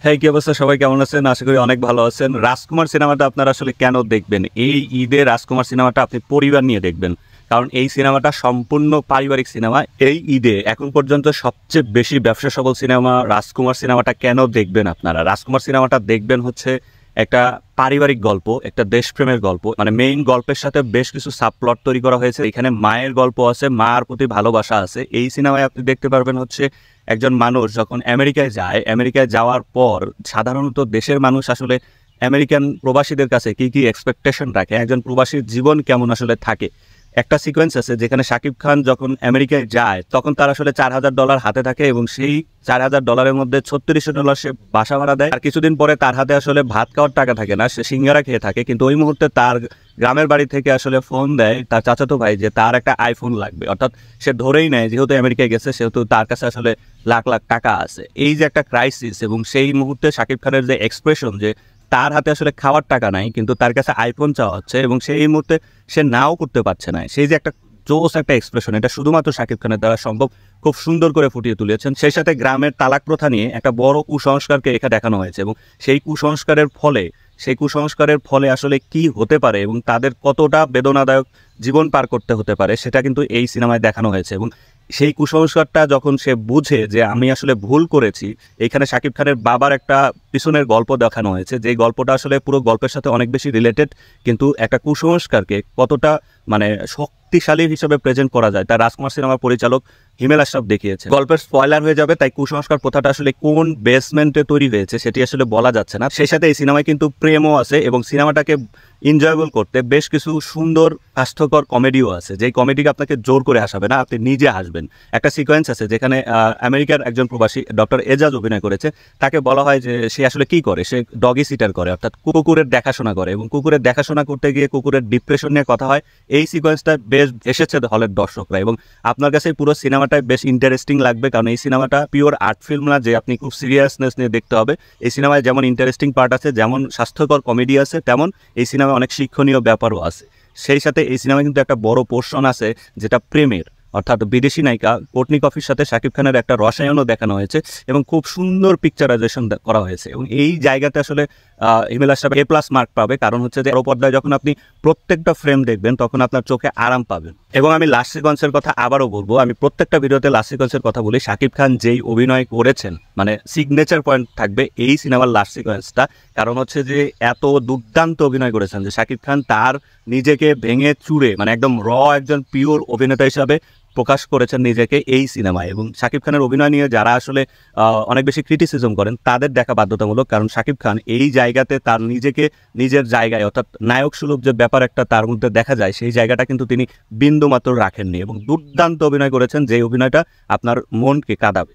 হ্যাঁ, কি অবস্থা? সবাই কেমন আছেন? আশা করি অনেক ভালো আছেন। রাজকুমার সিনেমাটা আপনারা আসলে কেন দেখবেন? এই ঈদে রাজকুমার সিনেমাটা আপনি পরিবার নিয়ে দেখবেন। কারণ এই সিনেমাটা সম্পূর্ণ পারিবারিক সিনেমা। এই ঈদে এখন পর্যন্ত সবচেয়ে বেশি ব্যবসা সফল সিনেমা রাজকুমার সিনেমাটা কেন দেখবেন আপনারা? রাজকুমার সিনেমাটা দেখবেন হচ্ছে একটা পারিবারিক গল্প, একটা দেশপ্রেমের গল্প। মানে মেইন গল্পের সাথে বেশ কিছু সাবপ্লট তৈরি করা হয়েছে। এখানে মায়ের গল্প আছে, মার প্রতি ভালোবাসা আছে। এই সিনেমায় আপনি দেখতে পারবেন হচ্ছে একজন মানুষ যখন আমেরিকায় যায়, আমেরিকায় যাওয়ার পর সাধারণত দেশের মানুষ আসলে আমেরিকান প্রবাসীদের কাছে কি কি এক্সপেকটেশন রাখে, একজন প্রবাসীর জীবন কেমন আসলে থাকে। একটা সিকোয়েন্স আছে যেখানে শাকিব খান যখন আমেরিকায় যায় তখন তার আসলে $4,000 হাতে থাকে এবং সেই $4,000 মধ্যে $3600 সে বাসা ভাড়া দেয়। আর কিছুদিন পরে তার হাতে আসলে ভাত খাওয়ার টাকা থাকে না, সে সিঙ্গারা খেয়ে থাকে। কিন্তু ওই মুহূর্তে তার গ্রামের বাড়ি থেকে আসলে ফোন দেয় তার চাচাতো ভাই যে তার একটা আইফোন লাগবে। অর্থাৎ সে ধরেই নেয় যেহেতু আমেরিকায় গেছে সেহেতু তার কাছে আসলে লাখ লাখ টাকা আছে। এই যে একটা ক্রাইসিস, এবং সেই মুহূর্তে শাকিব খানের যে এক্সপ্রেশন যে তার হাতে আসলে খাওয়ার টাকা নাই কিন্তু তার কাছে আইফোন চাওয়া হচ্ছে এবং সেই মুহূর্তে সে নাও করতে পারছে না, সেই যে একটা জোস একটা এক্সপ্রেশন, এটা শুধুমাত্র শাকিব খানের দ্বারা সম্ভব। খুব সুন্দর করে ফুটিয়ে তুলেছেন। সেই সাথে গ্রামের তালাক প্রথা নিয়ে একটা বড় কুসংস্কারকে এখানে দেখানো হয়েছে এবং সেই কুসংস্কারের ফলে আসলে কি হতে পারে এবং তাদের কতটা বেদনাদায়ক জীবন পার করতে হতে পারে সেটা কিন্তু এই সিনেমায় দেখানো হয়েছে। এবং সেই কুসংস্কারটা যখন সে বুঝে যে আমি আসলে ভুল করেছি, এখানে শাকিব খানের বাবার একটা পিছনের গল্প দেখানো হয়েছে, যে গল্পটা আসলে পুরো গল্পের সাথে অনেক বেশি রিলেটেড, কিন্তু একটা কুসংস্কারকে কতটা মানে শক্তিশালী হিসেবে প্রেজেন্ট করা যায় তার রাজকুমার সিনেমার পরিচালক হিমেল আশরাফ দেখিয়েছে। গল্পের স্পয়লার হয়ে যাবে, তাই কুসংস্কার প্রথাটা আসলে কোন বেসমেন্টে তৈরি হয়েছে সেটি আসলে বলা যাচ্ছে না। সেই সাথে এই সিনেমায় কিন্তু প্রেমও আছে এবং সিনেমাটাকে এনজয়েবল করতে বেশ কিছু সুন্দর স্বাস্থ্যকর কমেডিও আছে, যেই কমেডিকে আপনাকে জোর করে হাসাবে না, আপনি নিজে হাসবেন। একটা সিকোয়েন্স আছে যেখানে আমেরিকার একজন প্রবাসী ডক্টর এজাজ অভিনয় করেছে। তাকে বলা হয় যে সে আসলে কি করে, সে ডগি সিটার করে, অর্থাৎ কুকুরের দেখাশোনা করে, এবং কুকুরের দেখাশোনা করতে গিয়ে কুকুরের ডিপ্রেশন নিয়ে কথা হয়। এই সিকোয়েন্সটা বেশ এসেছে হলের দর্শকরা এবং আপনার কাছে পুরো সিনেমাটাই বেশ ইন্টারেস্টিং লাগবে, কারণ এই সিনেমাটা পিওর আর্ট ফিল্ম না যে আপনি খুব সিরিয়াসনেস নিয়ে দেখতে হবে। এই সিনেমায় যেমন ইন্টারেস্টিং পার্ট আছে, যেমন স্বাস্থ্যকর কমেডি আছে, তেমন এই সিনেমায় অনেক শিক্ষণীয় ব্যাপারও আছে। সেই সাথে এই সিনেমায় কিন্তু একটা বড় পোর্শন আছে যেটা প্রেমের, অর্থাৎ বিদেশি নায়িকা কোর্টনি কফির সাথে শাকিব খানের একটা রসায়নও দেখানো হয়েছে এবং খুব সুন্দর পিকচারাইজেশন করা হয়েছে। এবং এই জায়গাতে আসলে হিমেল আশরাফ A+ মার্ক পাবে, কারণ হচ্ছে যে বড় পর্দায় যখন আপনি প্রত্যেকটা ফ্রেম দেখবেন তখন আপনার চোখে আরাম পাবেন। এবং আমি লাস্ট সিকোয়েন্সের কথা আবারও বলবো, আমি প্রত্যেকটা ভিডিওতে লাস্ট সিকোয়েন্সের কথা বলি। শাকিব খান যেই অভিনয় করেছেন, মানে সিগনেচার পয়েন্ট থাকবে এই সিনেমার লাস্ট সিকোয়েন্সটা, কারণ হচ্ছে যে এত দুর্দান্ত অভিনয় করেছেন যে শাকিব খান তার নিজেকে ভেঙে চুরে মানে একদম একজন পিওর অভিনেতা হিসাবে প্রকাশ করেছেন নিজেকে এই সিনেমায়। এবং শাকিব খানের অভিনয় নিয়ে যারা আসলে অনেক বেশি ক্রিটিসিজম করেন তাদের দেখা বাধ্যতামূলক, কারণ শাকিব খান এই জায়গাতে তার নিজেকে নিজের জায়গায়, অর্থাৎ নায়ক সুলভ যে ব্যাপার একটা তার মধ্যে দেখা যায়, সেই জায়গাটা কিন্তু তিনি বিন্দুমাত্র রাখেননি এবং দুর্দান্ত অভিনয় করেছেন, যে অভিনয়টা আপনার মনকে কাঁদাবে।